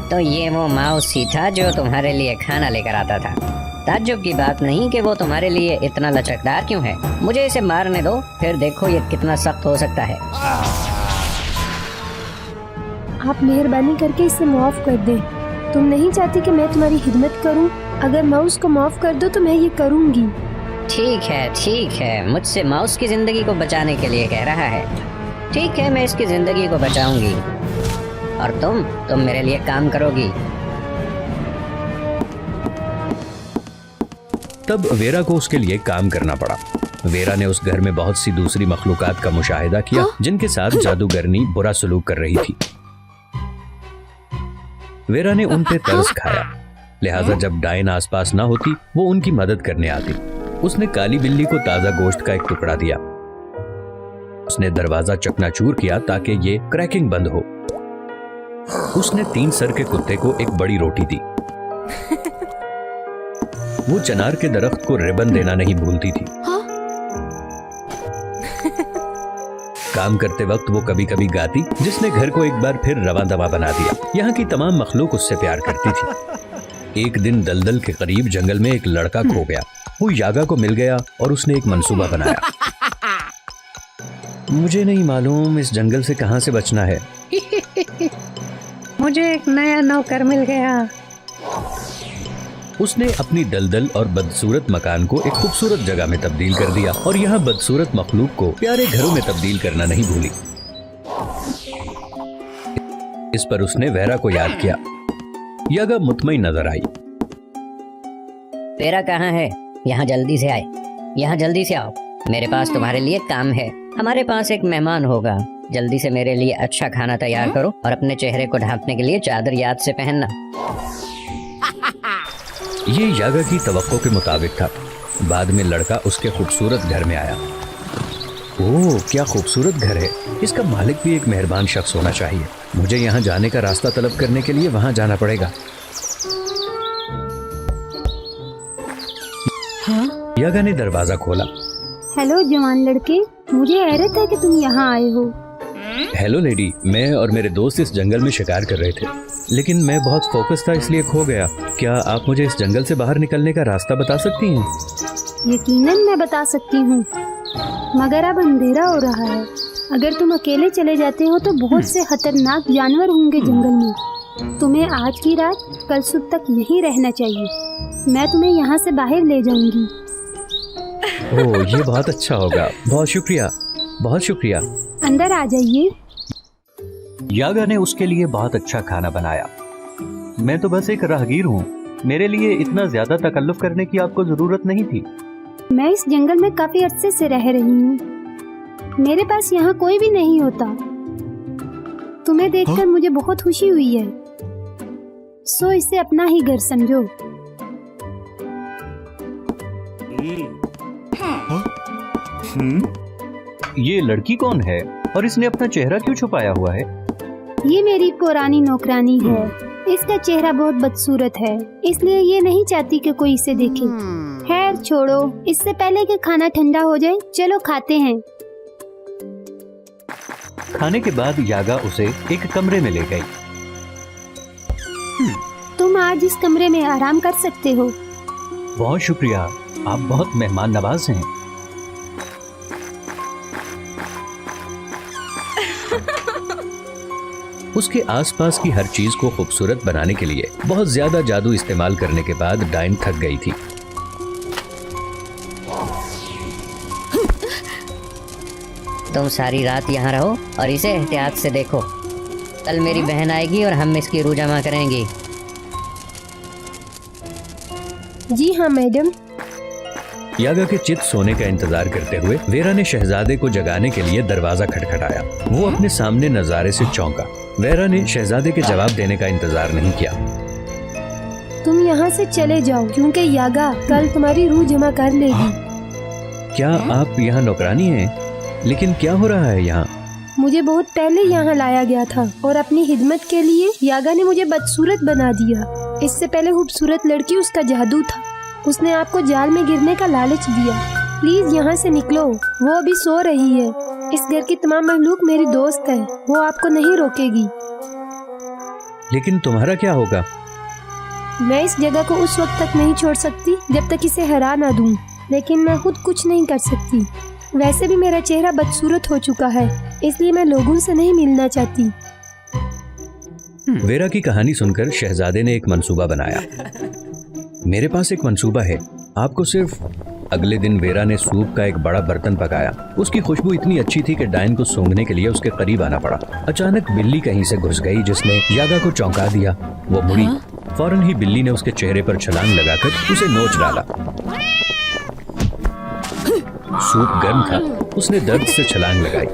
तो ये वो माउस ही था जो तुम्हारे लिए खाना लेकर आता था। ताज्जुब की बात नहीं कि वो तुम्हारे लिए इतना लचकदार क्यों है। मुझे इसे मारने दो, फिर देखो ये कितना सख्त हो सकता है। आप मेहरबानी करके इसे माफ कर दें। तुम नहीं चाहती कि मैं तुम्हारी खिदमत करूं? अगर माउस को माफ कर दो तो मैं ये करूंगी। ठीक है, मुझसे माउस की जिंदगी को बचाने के लिए कह रहा है। ठीक है, मैं इसकी जिंदगी को बचाऊंगी और तुम मेरे लिए काम करोगी। तब वेरा को उसके लिए काम करना पड़ा। वेरा ने उस घर में बहुत सी दूसरी मखलूकात का मुशाहिदा किया जिनके साथ जादूगरनी बुरा सलूक कर रही थी। वेरा ने उन पे तरस खाया, लिहाजा जब डायन आसपास ना होती वो उनकी मदद करने आती। उसने काली बिल्ली को ताजा गोश्त का एक टुकड़ा दिया। उसने दरवाजा चकनाचूर किया ताकि ये क्रैकिंग बंद हो। उसने 3 सर के कुत्ते को एक बड़ी रोटी दी। वो चनार के दरख्त को रिबन देना नहीं भूलती थी। काम करते वक्त वो कभी कभी गाती, जिसने घर को एक बार फिर रवा दवा बना दिया। यहाँ की तमाम मखलूक उससे प्यार करती थी। एक दिन दलदल के करीब जंगल में एक लड़का खो गया। वो यागा को मिल गया और उसने एक मंसूबा बनाया। मुझे नहीं मालूम इस जंगल से कहां से बचना है। मुझे एक नया नौकर मिल गया। उसने अपनी दलदल और बदसूरत मकान को एक खूबसूरत जगह में तब्दील कर दिया और यहाँ बदसूरत मखलूक को प्यारे घरों में तब्दील करना नहीं भूली। इस पर उसने वेरा को याद किया। यागा मुतमईन नजर आई। वेरा कहाँ है? यहाँ जल्दी से आए, यहाँ जल्दी से आओ। मेरे पास तुम्हारे लिए काम है। हमारे पास एक मेहमान होगा। जल्दी से मेरे लिए अच्छा खाना तैयार करो और अपने चेहरे को ढांपने के लिए चादर याद से पहनना। ये यागा की तवक्को के मुताबिक था। बाद में लड़का उसके खूबसूरत घर में आया। ओह, क्या खूबसूरत घर है। इसका मालिक भी एक मेहरबान शख्स होना चाहिए। मुझे यहाँ जाने का रास्ता तलब करने के लिए वहाँ जाना पड़ेगा। यागा ने दरवाजा खोला। हेलो जवान लड़के, मुझे हैरत है कि तुम यहाँ आए हो। हेलो लेडी, मैं और मेरे दोस्त इस जंगल में शिकार कर रहे थे, लेकिन मैं बहुत फोकस था इसलिए खो गया। क्या आप मुझे इस जंगल से बाहर निकलने का रास्ता बता सकती हैं? यकीनन मैं बता सकती हूँ, मगर अब अंधेरा हो रहा है। अगर तुम अकेले चले जाते हो तो बहुत से खतरनाक जानवर होंगे जंगल में। तुम्हें आज की रात कल सुबह तक यहीं रहना चाहिए। मैं तुम्हें यहाँ से बाहर ले जाऊंगी। ओह, ये बहुत अच्छा होगा। बहुत शुक्रिया, बहुत शुक्रिया। अंदर आ जाइए। यागा ने उसके लिए बहुत अच्छा खाना बनाया। मैं तो बस एक राहगीर हूँ, मेरे लिए इतना ज्यादा तकल्लुफ करने की आपको जरूरत नहीं थी। मैं इस जंगल में काफी अरसे से रह रही हूँ। मेरे पास यहाँ कोई भी नहीं होता। तुम्हें देखकर मुझे बहुत खुशी हुई है, सो इसे अपना ही घर समझो। ये लड़की कौन है और इसने अपना चेहरा क्यों छुपाया हुआ है? ये मेरी पुरानी नौकरानी है। इसका चेहरा बहुत बदसूरत है, इसलिए ये नहीं चाहती कि कोई इसे देखे। खैर छोड़ो, इससे पहले कि खाना ठंडा हो जाए, चलो खाते हैं। खाने के बाद यागा उसे एक कमरे में ले गई। तुम आज इस कमरे में आराम कर सकते हो। बहुत शुक्रिया, आप बहुत मेहमान नवाज हैं। उसके आसपास की हर चीज को खूबसूरत बनाने के लिए बहुत ज्यादा जादू इस्तेमाल करने के बाद डायन थक गई थी। तुम सारी रात यहाँ रहो और इसे एहतियात से देखो। कल मेरी बहन आएगी और हम इसकी रूह जमा करेंगे। जी हाँ मैडम। यागा के चित सोने का इंतजार करते हुए वेरा ने शहजादे को जगाने के लिए दरवाजा खटखटाया। वो अपने सामने नजारे से चौंका। वेरा ने शहजादे के जवाब देने का इंतजार नहीं किया। तुम यहाँ से चले जाओ, क्योंकि यागा कल तुम्हारी रूह जमा कर लेगी। क्या आप यहाँ नौकरानी हैं? लेकिन क्या हो रहा है यहाँ? मुझे बहुत पहले यहाँ लाया गया था और अपनी खिदमत के लिए यागा ने मुझे बदसूरत बना दिया। इससे पहले खूबसूरत लड़की उसका जादू था। उसने आपको जाल में गिरने का लालच दिया। प्लीज यहाँ से निकलो, वो अभी सो रही है। इस घर की तमाम मखलूक मेरी दोस्त है, वो आपको नहीं रोकेगी। लेकिन तुम्हारा क्या होगा? मैं इस जगह को उस वक्त तक नहीं छोड़ सकती जब तक इसे हरा ना दूं, लेकिन मैं खुद कुछ नहीं कर सकती। वैसे भी मेरा चेहरा बदसूरत हो चुका है, इसलिए मैं लोगों से नहीं मिलना चाहती। वेरा की कहानी सुनकर शहजादे ने एक मंसूबा बनाया। मेरे पास एक मंसूबा है। आपको सिर्फ अगले दिन वेरा ने सूप का एक बड़ा बर्तन पकाया। उसकी खुशबू इतनी अच्छी थी कि डायन को सूंघने के लिए उसके करीब आना पड़ा। अचानक बिल्ली कहीं से घुस गई जिसने यागा को चौंका दिया। वो मुड़ी फौरन ही बिल्ली ने उसके चेहरे पर छलांग लगाकर उसे नोच डाला। सूप गर्म था, उसने दर्द से छलांग लगाई।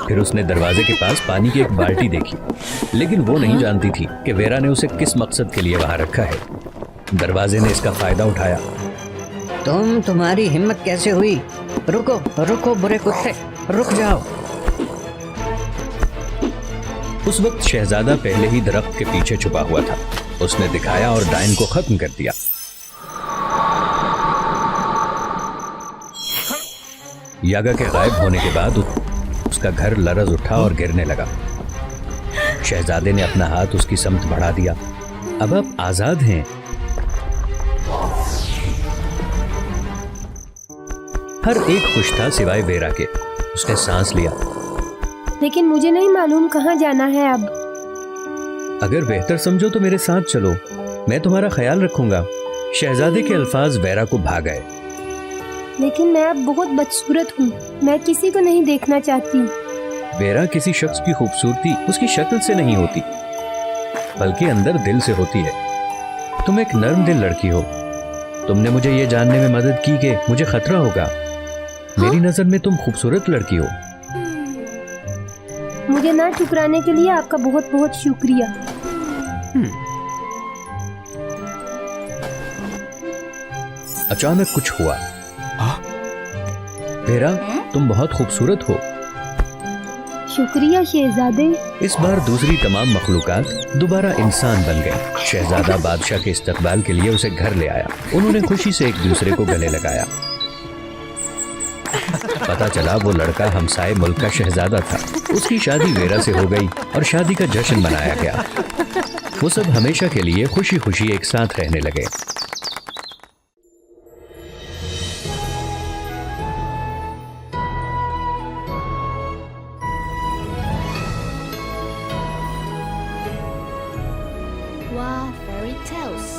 फिर उसने दरवाजे के पास पानी की एक बाल्टी देखी, लेकिन वो नहीं जानती थी कि वेरा ने उसे किस मकसद के लिए वहां रखा है। दरवाजे ने इसका फायदा उठाया। तुम्हारी हिम्मत कैसे हुई? रुको रुको बुरे कुत्ते, रुक जाओ। उस वक्त शहजादा पहले ही दरख्त के पीछे छुपा हुआ था। उसने दिखाया और डायन को खत्म कर दिया। यागा के गायब होने के बाद उसका घर लरज उठा और गिरने लगा। शहजादे ने अपना हाथ उसकी समत बढ़ा दिया। अब आप आजाद हैं। हर एक खुश था सिवाय वेरा के। उसने सांस लिया। लेकिन मुझे नहीं मालूम कहाँ जाना है अब। अगर बेहतर समझो तो मेरे साथ चलो, मैं तुम्हारा ख्याल रखूंगा। शहजादे के अल्फाज वेरा को भा गए। लेकिन मैं अब बहुत बदसूरत हूँ, मैं किसी को नहीं देखना चाहती। वेरा, किसी शख्स की खूबसूरती उसकी शक्ल से नहीं होती, बल्कि अंदर दिल से होती है। तुम एक नर्म दिल लड़की हो। तुमने मुझे ये जानने में मदद की कि मुझे खतरा होगा। मेरी नजर में तुम खूबसूरत लड़की हो। मुझे ना ठुकराने के लिए आपका बहुत बहुत शुक्रिया। अचानक कुछ हुआ। वेरा, तुम बहुत खूबसूरत हो। शुक्रिया शहजादे। इस बार दूसरी तमाम मखलूकात दोबारा इंसान बन गए। शहजादा बादशाह के इस्तकबाल के लिए उसे घर ले आया। उन्होंने खुशी से एक दूसरे को गले लगाया। पता चला वो लड़का हमसाए मुल्क का शहजादा था। उसकी शादी वेरा से हो गई और शादी का जश्न मनाया गया। वो सब हमेशा के लिए खुशी खुशी एक साथ रहने लगे। Wow, fairy tales.